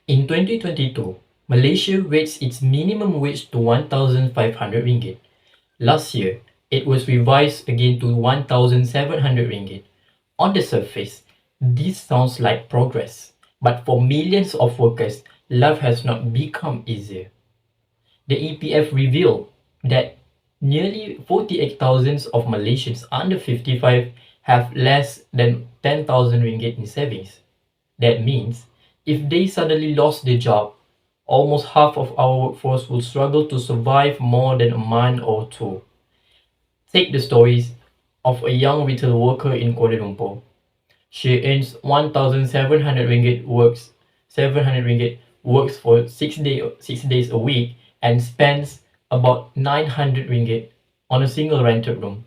In 2022, Malaysia raised its minimum wage to 1,500 ringgit. Last year, it was revised again to 1,700 ringgit. On the surface, this sounds like progress, but for millions of workers, life has not become easier. The EPF revealed that nearly 48,000 of Malaysians under 55 have less than 10,000 ringgit in savings. That means if they suddenly lost their job, almost half of our workforce will struggle to survive more than a month or two. Take the stories of a young retail worker in Kuala Lumpur. She earns 1,700 ringgit works 700 ringgit works for 6 days a week and spends about 900 ringgit on a single rented room.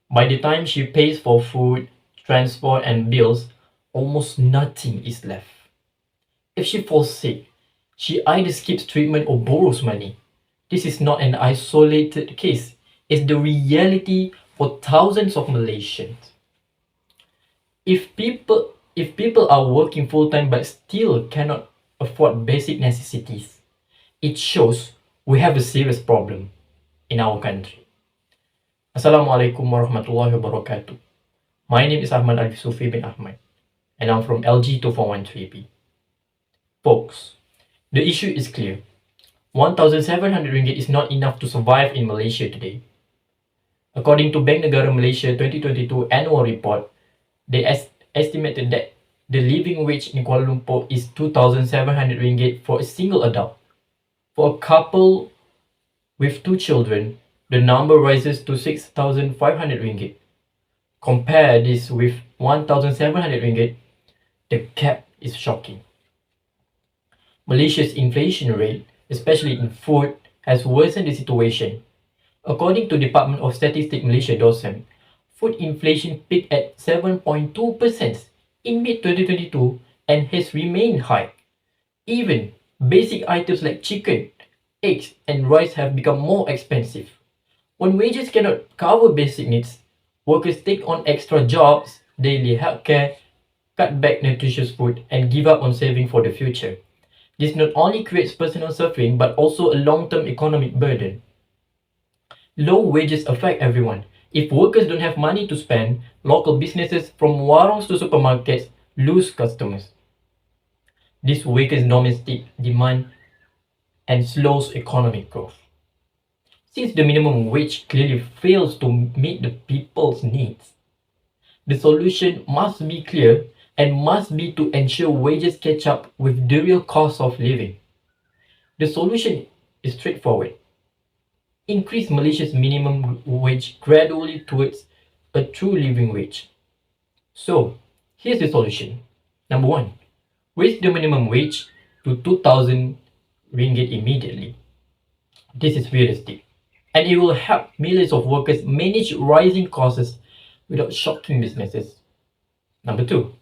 By the time she pays for food, transport and bills, almost nothing is left. If she falls sick, she either skips treatment or borrows money. This is not an isolated case, it's the reality for thousands of Malaysians. If people are working full time but still cannot afford basic necessities, it shows we have a serious problem in our country. Assalamualaikum warahmatullahi wabarakatuh. My name is Ahmad Aliff Sufi bin Ahmad, and I'm from LG2413B. Folks, the issue is clear. 1,700 ringgit is not enough to survive in Malaysia today. According to Bank Negara Malaysia 2022 annual report, they estimated that the living wage in Kuala Lumpur is 2,700 ringgit for a single adult. For a couple with 2 children, the number rises to 6,500 ringgit. Compare this with 1,700 ringgit, the gap is shocking. Malaysia's inflation rate, especially in food, has worsened the situation. According to Department of Statistics Malaysia (DOSM), food inflation peaked at 7.2% in mid-2022 and has remained high. Even basic items like chicken, eggs and rice have become more expensive. When wages cannot cover basic needs, workers take on extra jobs, daily healthcare, cut back nutritious food and give up on saving for the future. This not only creates personal suffering but also a long-term economic burden. Low wages affect everyone. If workers don't have money to spend, local businesses from warongs to supermarkets lose customers. This weakens domestic demand and slows economic growth. Since the minimum wage clearly fails to meet the people's needs, the solution must be clear and must be to ensure wages catch up with the real cost of living. The solution is straightforward. Increase Malaysia's minimum wage gradually towards a true living wage. So, here's the solution. Number 1, raise the minimum wage to 2,000 ringgit immediately. This is realistic, and it will help millions of workers manage rising costs without shocking businesses. Number 2,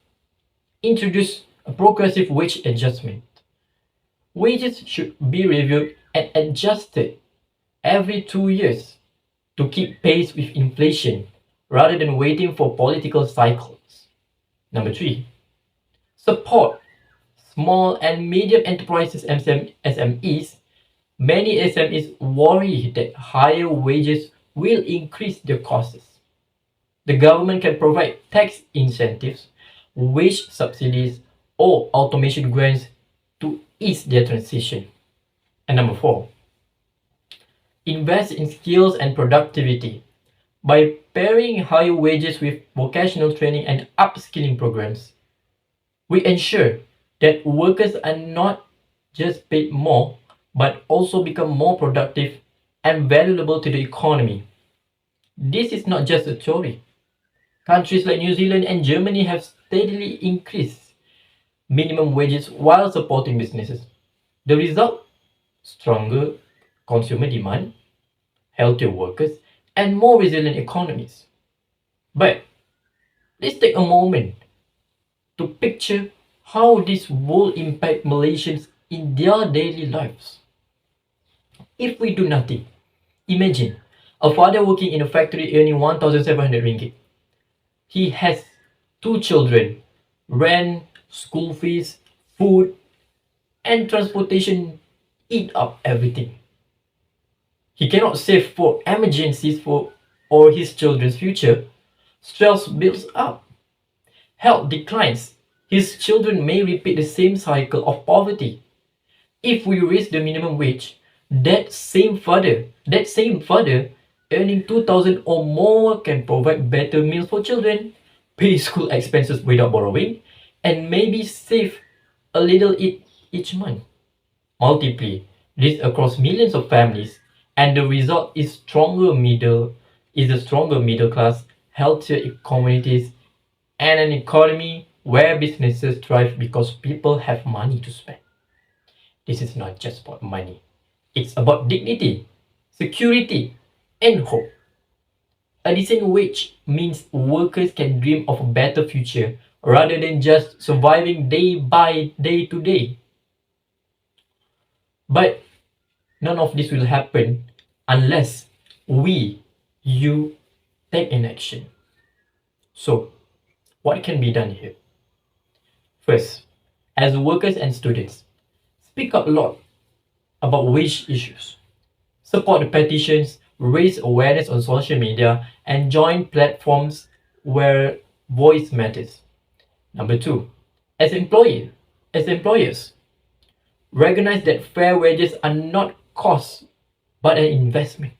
introduce a progressive wage adjustment. Wages should be reviewed and adjusted every 2 years to keep pace with inflation rather than waiting for political cycles. Number 3, support small and medium enterprises SMEs. Many SMEs worry that higher wages will increase their costs. The government can provide tax incentives, wage subsidies, or automation grants to ease their transition. And number 4, invest in skills and productivity. By pairing higher wages with vocational training and upskilling programs, we ensure that workers are not just paid more, but also become more productive and valuable to the economy. This is not just a theory. Countries like New Zealand and Germany have steadily increased minimum wages while supporting businesses. The result? Stronger consumer demand, healthier workers, and more resilient economies. But let's take a moment to picture how this will impact Malaysians in their daily lives. If we do nothing, imagine a father working in a factory earning 1,700 ringgit. He has 2 children, rent, school fees, food. and transportation eat up everything. He cannot save for emergencies or his children's future. Stress builds up. Health declines. His children may repeat the same cycle of poverty. If we raise the minimum wage, that same father earning 2,000 or more can provide better meals for children, pay school expenses without borrowing, and maybe save a little each month. Multiply this across millions of families, and the result is a stronger middle class, healthier communities, and an economy where businesses thrive because people have money to spend. This is not just about money. It's about dignity, security, and hope. A decent wage means workers can dream of a better future rather than just surviving day by day to day. But none of this will happen unless you take an action. So, what can be done here? First, as workers and students, speak up a lot about wage issues. Support the petitions, raise awareness on social media, and join platforms where voice matters. Number two, as employers, recognize that fair wages are not costs but an investment.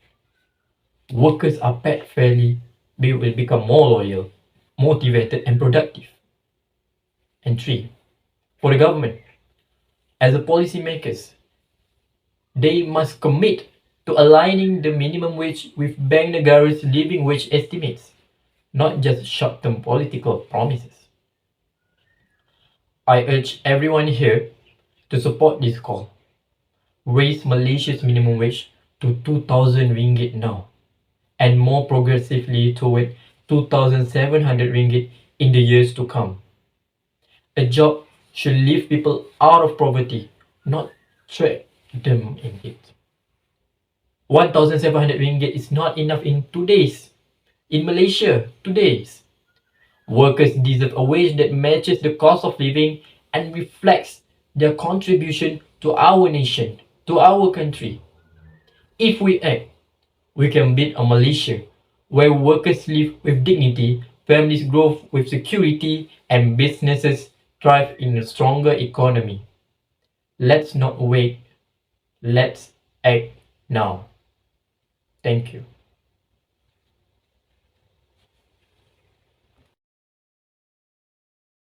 Workers are paid fairly, they will become more loyal, motivated, and productive. And three, for the government, as a policymakers, they must commit to aligning the minimum wage with Bank Negara's living wage estimates, not just short-term political promises. I urge everyone here to support this call. Raise Malaysia's minimum wage to 2,000 ringgit now, and more progressively toward 2,700 ringgit in the years to come. A job should lift people out of poverty, not trap them in it. 1,700 ringgit is not enough in Malaysia today's. Workers deserve a wage that matches the cost of living and reflects their contribution to our nation, to our country. If we act, we can build a Malaysia where workers live with dignity, families grow with security, and businesses thrive in a stronger economy. Let's not wait. Let's act now. Thank you.